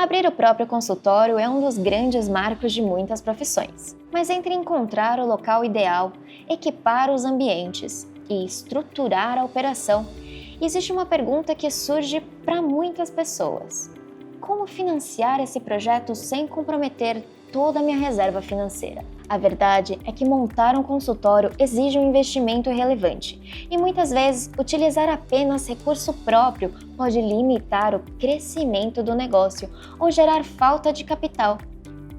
Abrir o próprio consultório é um dos grandes marcos de muitas profissões. Mas entre encontrar o local ideal, equipar os ambientes e estruturar a operação, existe uma pergunta que surge para muitas pessoas: como financiar esse projeto sem comprometer toda a minha reserva financeira? A verdade é que montar um consultório exige um investimento relevante e muitas vezes utilizar apenas recurso próprio pode limitar o crescimento do negócio ou gerar falta de capital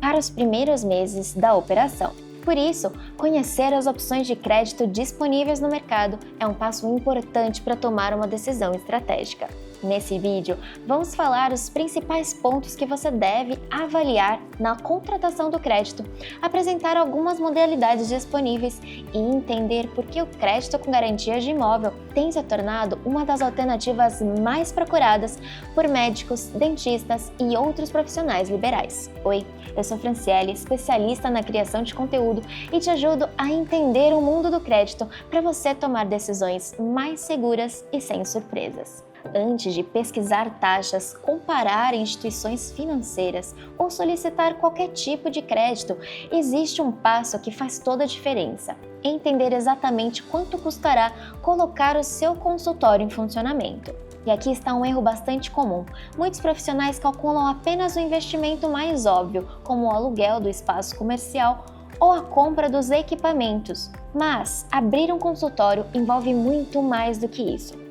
para os primeiros meses da operação. Por isso, conhecer as opções de crédito disponíveis no mercado é um passo importante para tomar uma decisão estratégica. Nesse vídeo, vamos falar os principais pontos que você deve avaliar na contratação do crédito, apresentar algumas modalidades disponíveis e entender por que o crédito com garantias de imóvel tem se tornado uma das alternativas mais procuradas por médicos, dentistas e outros profissionais liberais. Oi, eu sou Franciele, especialista na criação de conteúdo e te ajudo a entender o mundo do crédito para você tomar decisões mais seguras e sem surpresas. Antes de pesquisar taxas, comparar instituições financeiras ou solicitar qualquer tipo de crédito, existe um passo que faz toda a diferença: entender exatamente quanto custará colocar o seu consultório em funcionamento. E aqui está um erro bastante comum. Muitos profissionais calculam apenas o investimento mais óbvio, como o aluguel do espaço comercial ou a compra dos equipamentos. Mas abrir um consultório envolve muito mais do que isso.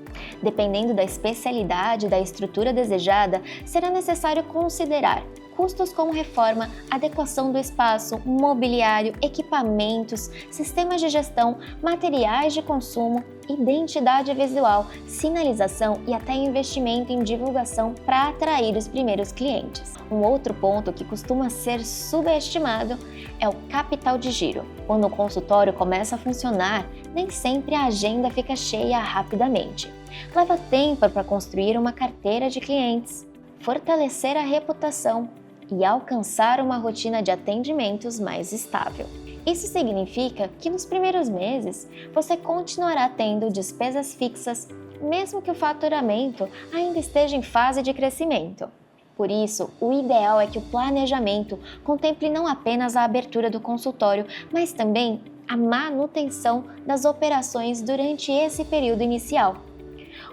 Dependendo da especialidade e da estrutura desejada, será necessário considerar custos como reforma, adequação do espaço, mobiliário, equipamentos, sistemas de gestão, materiais de consumo, identidade visual, sinalização e até investimento em divulgação para atrair os primeiros clientes. Um outro ponto que costuma ser subestimado é o capital de giro. Quando o consultório começa a funcionar, nem sempre a agenda fica cheia rapidamente. Leva tempo para construir uma carteira de clientes, fortalecer a reputação e alcançar uma rotina de atendimentos mais estável. Isso significa que nos primeiros meses você continuará tendo despesas fixas, mesmo que o faturamento ainda esteja em fase de crescimento. Por isso, o ideal é que o planejamento contemple não apenas a abertura do consultório, mas também a manutenção das operações durante esse período inicial.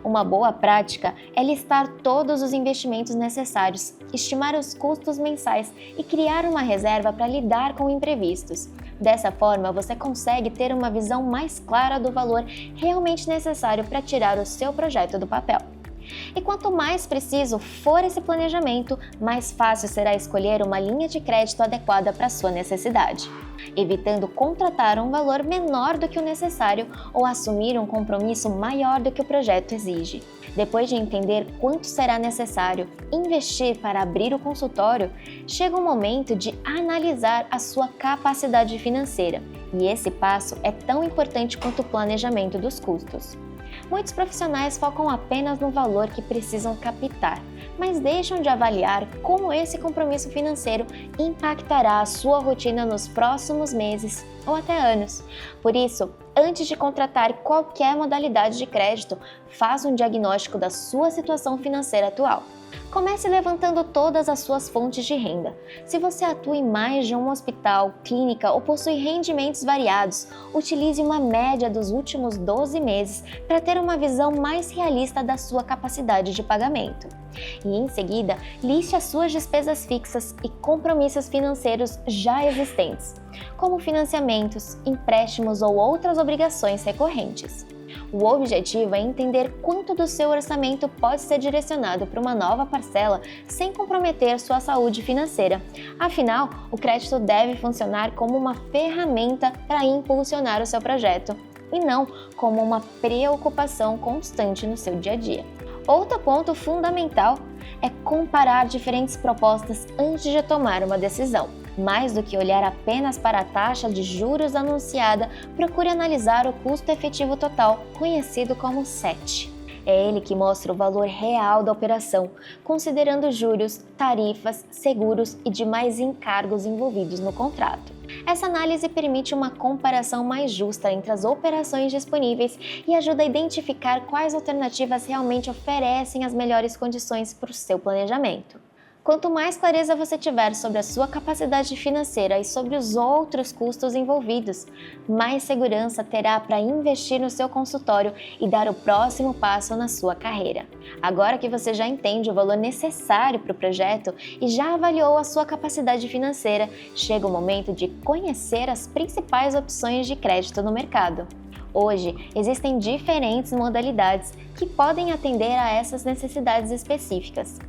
Uma boa prática é listar todos os investimentos necessários, estimar os custos mensais e criar uma reserva para lidar com imprevistos. Dessa forma, você consegue ter uma visão mais clara do valor realmente necessário para tirar o seu projeto do papel. E quanto mais preciso for esse planejamento, mais fácil será escolher uma linha de crédito adequada para a sua necessidade, evitando contratar um valor menor do que o necessário ou assumir um compromisso maior do que o projeto exige. Depois de entender quanto será necessário investir para abrir o consultório, chega o momento de analisar a sua capacidade financeira, e esse passo é tão importante quanto o planejamento dos custos. Muitos profissionais focam apenas no valor que precisam captar, mas deixam de avaliar como esse compromisso financeiro impactará a sua rotina nos próximos meses ou até anos. Por isso, antes de contratar qualquer modalidade de crédito, faça um diagnóstico da sua situação financeira atual. Comece levantando todas as suas fontes de renda. Se você atua em mais de um hospital, clínica ou possui rendimentos variados, utilize uma média dos últimos 12 meses para ter uma visão mais realista da sua capacidade de pagamento. E em seguida, liste as suas despesas fixas e compromissos financeiros já existentes, como financiamentos, empréstimos ou outras obrigações recorrentes. O objetivo é entender quanto do seu orçamento pode ser direcionado para uma nova parcela sem comprometer sua saúde financeira. Afinal, o crédito deve funcionar como uma ferramenta para impulsionar o seu projeto e não como uma preocupação constante no seu dia a dia. Outro ponto fundamental é comparar diferentes propostas antes de tomar uma decisão. Mais do que olhar apenas para a taxa de juros anunciada, procure analisar o custo efetivo total, conhecido como CET. É ele que mostra o valor real da operação, considerando juros, tarifas, seguros e demais encargos envolvidos no contrato. Essa análise permite uma comparação mais justa entre as operações disponíveis e ajuda a identificar quais alternativas realmente oferecem as melhores condições para o seu planejamento. Quanto mais clareza você tiver sobre a sua capacidade financeira e sobre os outros custos envolvidos, mais segurança terá para investir no seu consultório e dar o próximo passo na sua carreira. Agora que você já entende o valor necessário para o projeto e já avaliou a sua capacidade financeira, chega o momento de conhecer as principais opções de crédito no mercado. Hoje, existem diferentes modalidades que podem atender a essas necessidades específicas.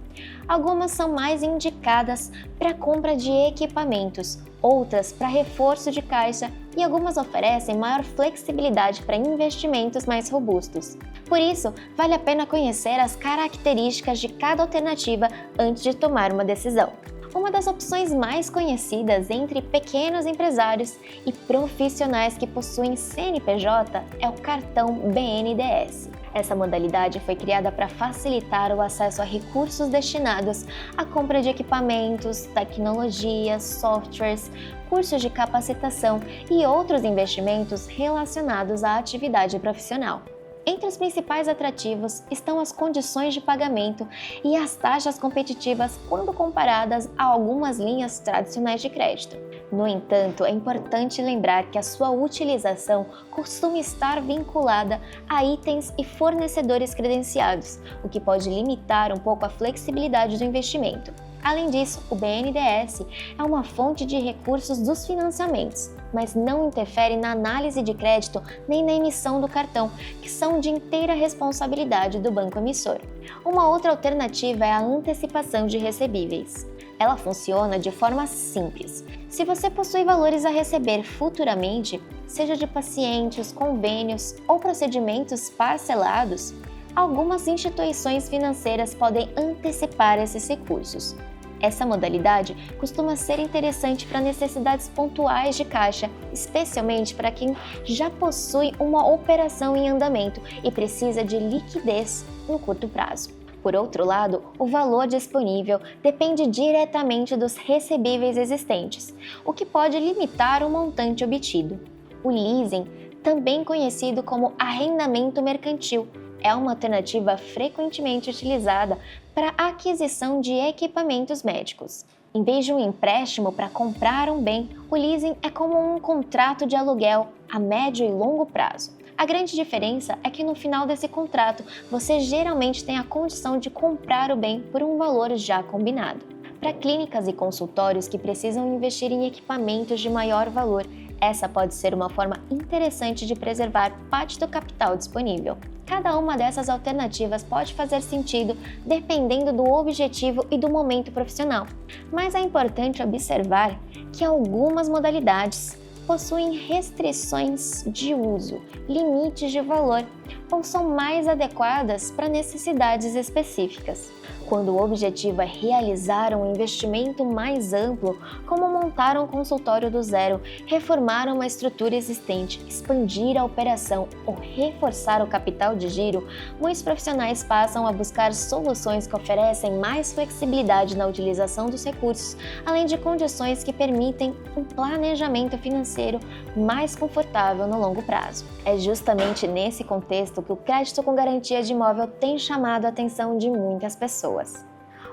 Algumas são mais indicadas para compra de equipamentos, outras para reforço de caixa e algumas oferecem maior flexibilidade para investimentos mais robustos. Por isso, vale a pena conhecer as características de cada alternativa antes de tomar uma decisão. Uma das opções mais conhecidas entre pequenos empresários e profissionais que possuem CNPJ é o cartão BNDES. Essa modalidade foi criada para facilitar o acesso a recursos destinados à compra de equipamentos, tecnologias, softwares, cursos de capacitação e outros investimentos relacionados à atividade profissional. Entre os principais atrativos estão as condições de pagamento e as taxas competitivas quando comparadas a algumas linhas tradicionais de crédito. No entanto, é importante lembrar que a sua utilização costuma estar vinculada a itens e fornecedores credenciados, o que pode limitar um pouco a flexibilidade do investimento. Além disso, o BNDES é uma fonte de recursos dos financiamentos, mas não interfere na análise de crédito nem na emissão do cartão, que são de inteira responsabilidade do banco emissor. Uma outra alternativa é a antecipação de recebíveis. Ela funciona de forma simples. Se você possui valores a receber futuramente, seja de pacientes, convênios ou procedimentos parcelados, algumas instituições financeiras podem antecipar esses recursos. Essa modalidade costuma ser interessante para necessidades pontuais de caixa, especialmente para quem já possui uma operação em andamento e precisa de liquidez no curto prazo. Por outro lado, o valor disponível depende diretamente dos recebíveis existentes, o que pode limitar o montante obtido. O leasing, também conhecido como arrendamento mercantil, é uma alternativa frequentemente utilizada para a aquisição de equipamentos médicos. Em vez de um empréstimo para comprar um bem, o leasing é como um contrato de aluguel a médio e longo prazo. A grande diferença é que no final desse contrato, você geralmente tem a condição de comprar o bem por um valor já combinado. Para clínicas e consultórios que precisam investir em equipamentos de maior valor, essa pode ser uma forma interessante de preservar parte do capital disponível. Cada uma dessas alternativas pode fazer sentido dependendo do objetivo e do momento profissional, mas é importante observar que algumas modalidades possuem restrições de uso, limites de valor ou são mais adequadas para necessidades específicas. Quando o objetivo é realizar um investimento mais amplo, como montar um consultório do zero, reformar uma estrutura existente, expandir a operação ou reforçar o capital de giro, muitos profissionais passam a buscar soluções que oferecem mais flexibilidade na utilização dos recursos, além de condições que permitem um planejamento financeiro mais confortável no longo prazo. É justamente nesse contexto que o crédito com garantia de imóvel tem chamado a atenção de muitas pessoas.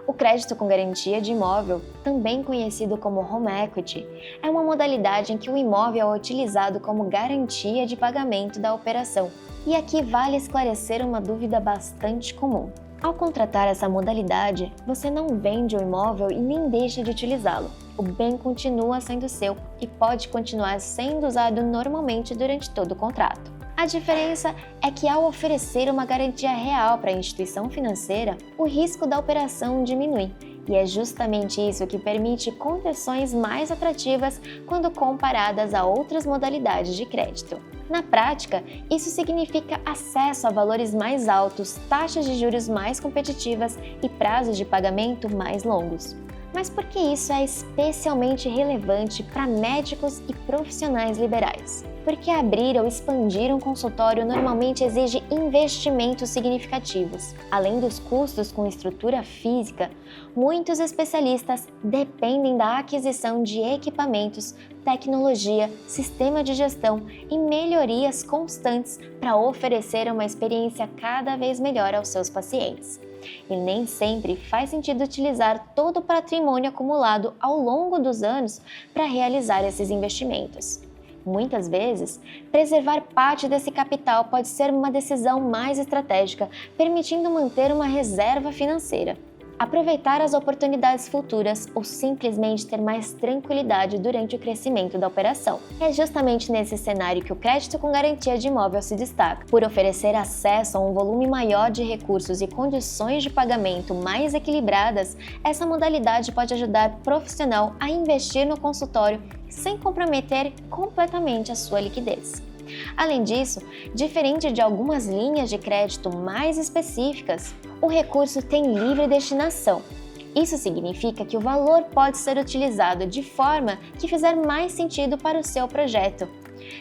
O crédito com garantia de imóvel, também conhecido como home equity, é uma modalidade em que o imóvel é utilizado como garantia de pagamento da operação. E aqui vale esclarecer uma dúvida bastante comum. Ao contratar essa modalidade, você não vende o imóvel e nem deixa de utilizá-lo. O bem continua sendo seu e pode continuar sendo usado normalmente durante todo o contrato. A diferença é que, ao oferecer uma garantia real para a instituição financeira, o risco da operação diminui, e é justamente isso que permite condições mais atrativas quando comparadas a outras modalidades de crédito. Na prática, isso significa acesso a valores mais altos, taxas de juros mais competitivas e prazos de pagamento mais longos. Mas por que isso é especialmente relevante para médicos e profissionais liberais? Porque abrir ou expandir um consultório normalmente exige investimentos significativos. Além dos custos com estrutura física, muitos especialistas dependem da aquisição de equipamentos, tecnologia, sistema de gestão e melhorias constantes para oferecer uma experiência cada vez melhor aos seus pacientes. e nem sempre faz sentido utilizar todo o patrimônio acumulado ao longo dos anos para realizar esses investimentos. Muitas vezes, preservar parte desse capital pode ser uma decisão mais estratégica, permitindo manter uma reserva financeira, aproveitar as oportunidades futuras ou simplesmente ter mais tranquilidade durante o crescimento da operação. É justamente nesse cenário que o crédito com garantia de imóvel se destaca. Por oferecer acesso a um volume maior de recursos e condições de pagamento mais equilibradas, essa modalidade pode ajudar o profissional a investir no consultório sem comprometer completamente a sua liquidez. Além disso, diferente de algumas linhas de crédito mais específicas, o recurso tem livre destinação. Isso significa que o valor pode ser utilizado de forma que fizer mais sentido para o seu projeto,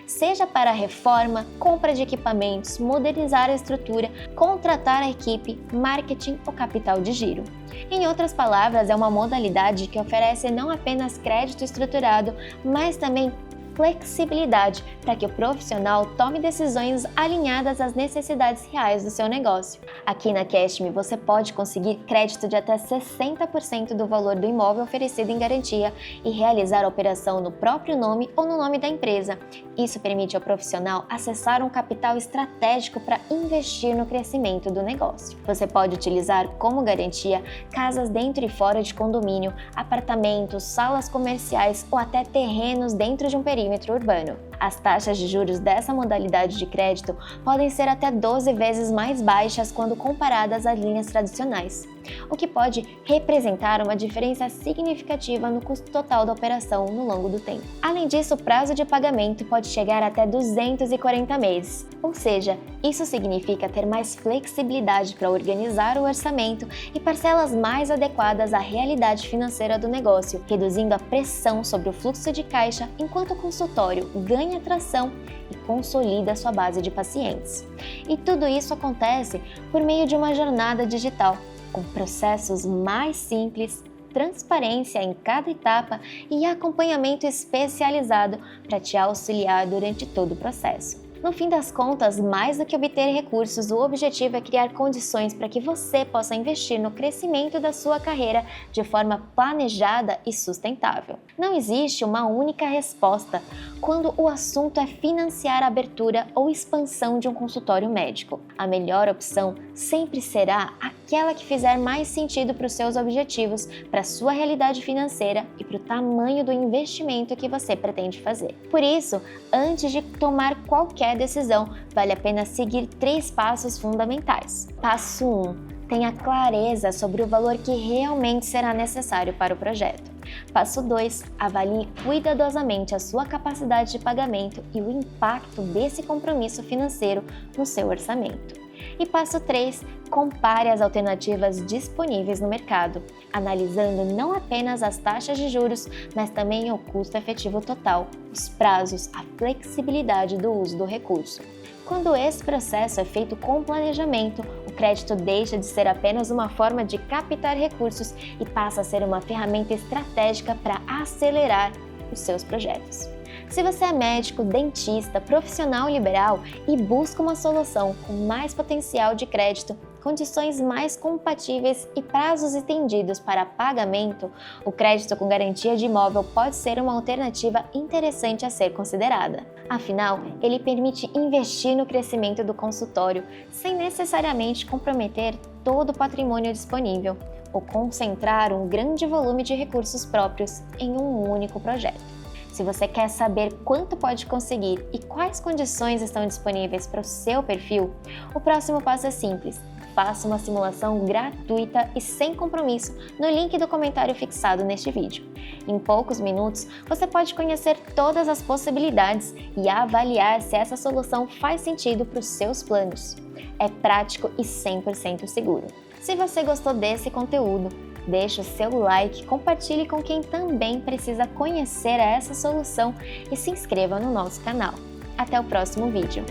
seja para reforma, compra de equipamentos, modernizar a estrutura, contratar a equipe, marketing ou capital de giro. Em outras palavras, é uma modalidade que oferece não apenas crédito estruturado, mas também flexibilidade para que o profissional tome decisões alinhadas às necessidades reais do seu negócio. Aqui na Cashme você pode conseguir crédito de até 60% do valor do imóvel oferecido em garantia e realizar a operação no próprio nome ou no nome da empresa. Isso permite ao profissional acessar um capital estratégico para investir no crescimento do negócio. Você pode utilizar como garantia casas dentro e fora de condomínio, apartamentos, salas comerciais ou até terrenos dentro de um perímetro urbano. As taxas de juros dessa modalidade de crédito podem ser até 12 vezes mais baixas quando comparadas às linhas tradicionais, o que pode representar uma diferença significativa no custo total da operação no longo do tempo. Além disso, o prazo de pagamento pode chegar até 240 meses, ou seja, isso significa ter mais flexibilidade para organizar o orçamento e parcelas mais adequadas à realidade financeira do negócio, reduzindo a pressão sobre o fluxo de caixa enquanto o consultório ganha atração e consolida sua base de pacientes. E tudo isso acontece por meio de uma jornada digital, com processos mais simples, transparência em cada etapa e acompanhamento especializado para te auxiliar durante todo o processo. No fim das contas, mais do que obter recursos, o objetivo é criar condições para que você possa investir no crescimento da sua carreira de forma planejada e sustentável. Não existe uma única resposta quando o assunto é financiar a abertura ou expansão de um consultório médico. A melhor opção sempre será aquela que fizer mais sentido para os seus objetivos, para a sua realidade financeira e para o tamanho do investimento que você pretende fazer. Por isso, antes de tomar qualquer decisão, vale a pena seguir 3 passos fundamentais. Passo 1. Tenha clareza sobre o valor que realmente será necessário para o projeto. Passo 2. Avalie cuidadosamente a sua capacidade de pagamento e o impacto desse compromisso financeiro no seu orçamento. E passo 3. Compare as alternativas disponíveis no mercado, analisando não apenas as taxas de juros, mas também o custo efetivo total, os prazos, a flexibilidade do uso do recurso. Quando esse processo é feito com planejamento, o crédito deixa de ser apenas uma forma de captar recursos e passa a ser uma ferramenta estratégica para acelerar os seus projetos. Se você é médico, dentista, profissional liberal e busca uma solução com mais potencial de crédito, condições mais compatíveis e prazos estendidos para pagamento, o crédito com garantia de imóvel pode ser uma alternativa interessante a ser considerada. Afinal, ele permite investir no crescimento do consultório sem necessariamente comprometer todo o patrimônio disponível ou concentrar um grande volume de recursos próprios em um único projeto. Se você quer saber quanto pode conseguir e quais condições estão disponíveis para o seu perfil, o próximo passo é simples. Faça uma simulação gratuita e sem compromisso no link do comentário fixado neste vídeo. Em poucos minutos, você pode conhecer todas as possibilidades e avaliar se essa solução faz sentido para os seus planos. É prático e 100% seguro. Se você gostou desse conteúdo, deixe o seu like, compartilhe com quem também precisa conhecer essa solução e se inscreva no nosso canal. Até o próximo vídeo!